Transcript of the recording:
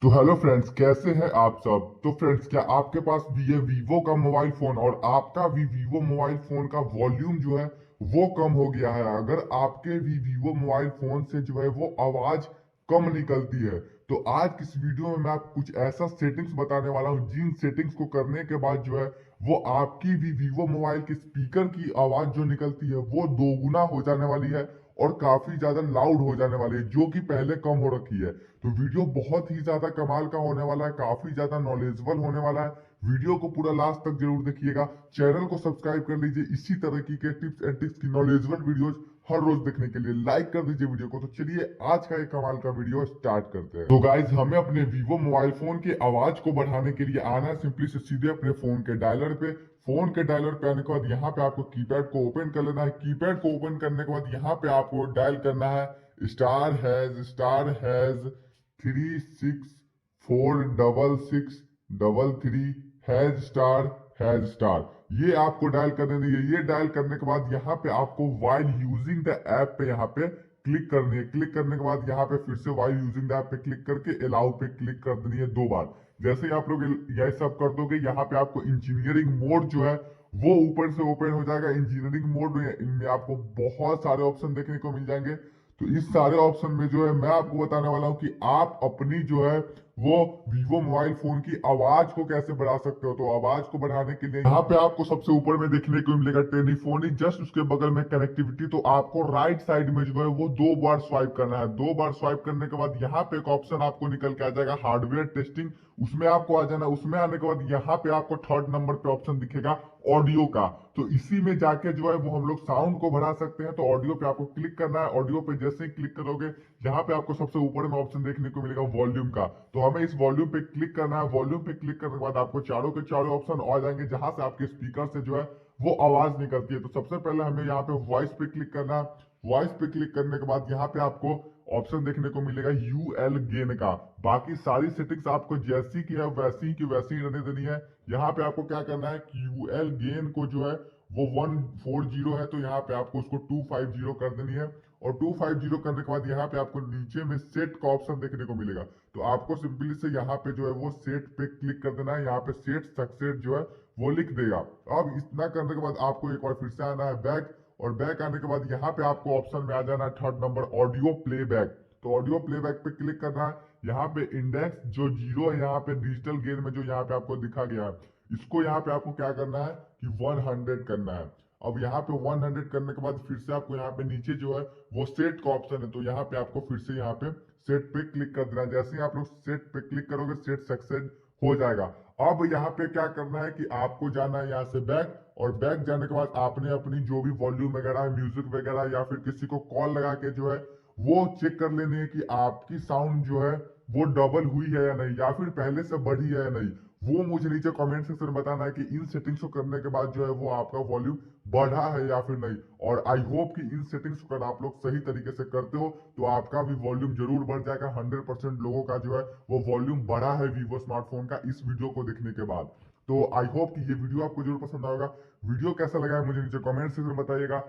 तो hello friends, कैसे हैं आप सब। तो फ्रेंड्स, क्या आपके पास भी ये वीवो का मोबाइल फोन और आपका भी वीवो मोबाइल फोन का वॉल्यूम जो है वो कम हो गया है। अगर आपके भी वीवो मोबाइल फोन से जो है वो आवाज कम निकलती है, तो आज इस वीडियो में मैं आपको कुछ ऐसा सेटिंग्स बताने वाला हूँ जिन सेटिंग्स को करने के बाद जो है वो आपकी भी वीवो मोबाइल के स्पीकर की आवाज जो निकलती है वो दोगुना हो जाने वाली है और काफी ज्यादा लाउड हो जाने वाली है, जो कि पहले कम हो रखी है। तो वीडियो बहुत ही ज्यादा कमाल का होने वाला है, काफी ज्यादा नॉलेजेबल होने वाला है। वीडियो को पूरा लास्ट तक जरूर देखिएगा। चैनल को सब्सक्राइब कर लीजिए इसी तरह की के टिप्स एंड ट्रिक्स की नॉलेजेबल वीडियोस हर रोज देखने के लिए। लाइक कर दीजिए वीडियो को। तो चलिए आज का एक कमाल का वीडियो स्टार्ट करते हैं। तो गाइज, हमें अपने वीवो मोबाइल फोन की आवाज को बढ़ाने के लिए आना है सिंपली से सीधे अपने फोन के डायलर पे। फोन के डायलर पे आने के बाद यहाँ पे आपको कीपैड को ओपन कर लेना है। कीपैड को ओपन करने के बाद यहाँ पे आपको डायल करना है स्टार हैज 364633 हैज स्टार। ये आपको डायल करने दीजिए। ये डायल करने के बाद यहाँ पे आपको वाइल यूजिंग द ऐप पे यहाँ पे क्लिक करनी है। क्लिक करने के बाद यहाँ पे फिर से वाइल यूजिंग द ऐप पे क्लिक करके अलाउ पे क्लिक कर देनी है 2 बार। जैसे ही आप लोग यह सब कर दोगे, यहाँ पे आपको इंजीनियरिंग मोड जो है वो ऊपर से ओपन हो जाएगा। इंजीनियरिंग मोड में इनमें आपको बहुत सारे ऑप्शन देखने को मिल जाएंगे। तो इस सारे ऑप्शन में जो है मैं आपको बताने वाला हूँ कि आप अपनी जो है वो वीवो मोबाइल फोन की आवाज को कैसे बढ़ा सकते हो। तो आवाज को बढ़ाने के लिए यहाँ पे आपको सबसे ऊपर में देखने को मिलेगा टेलीफोनी, जस्ट उसके बगल में कनेक्टिविटी। तो आपको राइट साइड में जो है वो 2 बार स्वाइप करना है। 2 बार स्वाइप करने के बाद यहाँ पे एक ऑप्शन आपको निकल के आ जाएगा हार्डवेयर टेस्टिंग, उसमें आपको आ जाना। उसमें आने के बाद यहाँ पे आपको थर्ड नंबर पे ऑप्शन दिखेगा ऑडियो का। तो इसी में जाके जो है वो हम लोग साउंड को बढ़ा सकते हैं। तो ऑडियो पे आपको क्लिक करना है। ऑडियो पे जैसे ही क्लिक करोगे, यहाँ पे आपको सबसे ऊपर में ऑप्शन देखने को मिलेगा वॉल्यूम का। तो हमें इस वॉल्यूम पे क्लिक करना है। वॉल्यूम पे क्लिक करने के बाद आपको चारों के चारों ऑप्शन आ जाएंगे जहां से आपके स्पीकर से जो है वो आवाज निकलती है। तो सबसे पहले हमें यहाँ पे वॉइस पे क्लिक करना है। वॉइस पे क्लिक करने के बाद यहाँ पे आपको ऑप्शन देखने को मिलेगा यूएल गेन का। बाकी सारी सेटिंग्स आपको जैसी की है वैसी की वैसी ही रहने देनी है। यहाँ पे आपको क्या करना है कि यूएल गेन को जो है वो 140 है, तो यहाँ पे आपको उसको 250 कर देनी है। और 250 करने के बाद यहाँ पे आपको नीचे में सेट का ऑप्शन देखने को मिलेगा। तो आपको सिंपली से यहाँ पे जो है वो सेट पे क्लिक कर देना है। यहाँ पे सेट सक्सेस जो है वो लिख देगा। अब इतना करने के बाद आपको एक बार फिर से आना है बैक। और बैक आने के बाद यहाँ पे आपको ऑप्शन में आ जाना है थर्ड नंबर ऑडियो प्लेबैक। तो ऑडियो प्लेबैक पे क्लिक करना है। यहाँ पे इंडेक्स जो 0 है यहाँ पे डिजिटल गेन में जो यहाँ पे आपको दिखा गया है, इसको यहाँ पे आपको क्या करना है कि 100 करना है। अब यहाँ पे 100 करने के बाद फिर से आपको यहाँ पे नीचे जो है वो सेट का ऑप्शन है, तो यहाँ पे आपको फिर से यहाँ पे सेट पे क्लिक कर देना है। जैसे ही आप लोग सेट पे क्लिक करोगे, सेट सक्सेस हो जाएगा। अब यहाँ पे क्या करना है कि आपको जाना है यहाँ से बैक। और बैक जाने के बाद आपने अपनी जो भी वॉल्यूम वगैरह है, म्यूजिक वगैरह, या फिर किसी को कॉल लगा के जो है वो चेक कर लेनी है कि आपकी साउंड जो है वो डबल हुई है या नहीं, या फिर पहले से बढ़ी है या नहीं। वो मुझे नीचे कमेंट सेक्शन में बताना है कि इन सेटिंग्स को करने के बाद जो है वो आपका वॉल्यूम बढ़ा है या फिर नहीं। और आई होप कि इन सेटिंग्स को अगर आप लोग सही तरीके से करते हो तो आपका भी वॉल्यूम जरूर बढ़ जाएगा। 100% लोगों का जो है वो वॉल्यूम बढ़ा है वीवो स्मार्टफोन का इस वीडियो को देखने के बाद। तो आई होप कि ये वीडियो आपको जरूर पसंद आएगा। वीडियो कैसा लगा है मुझे नीचे कमेंट सेक्शन में बताइएगा।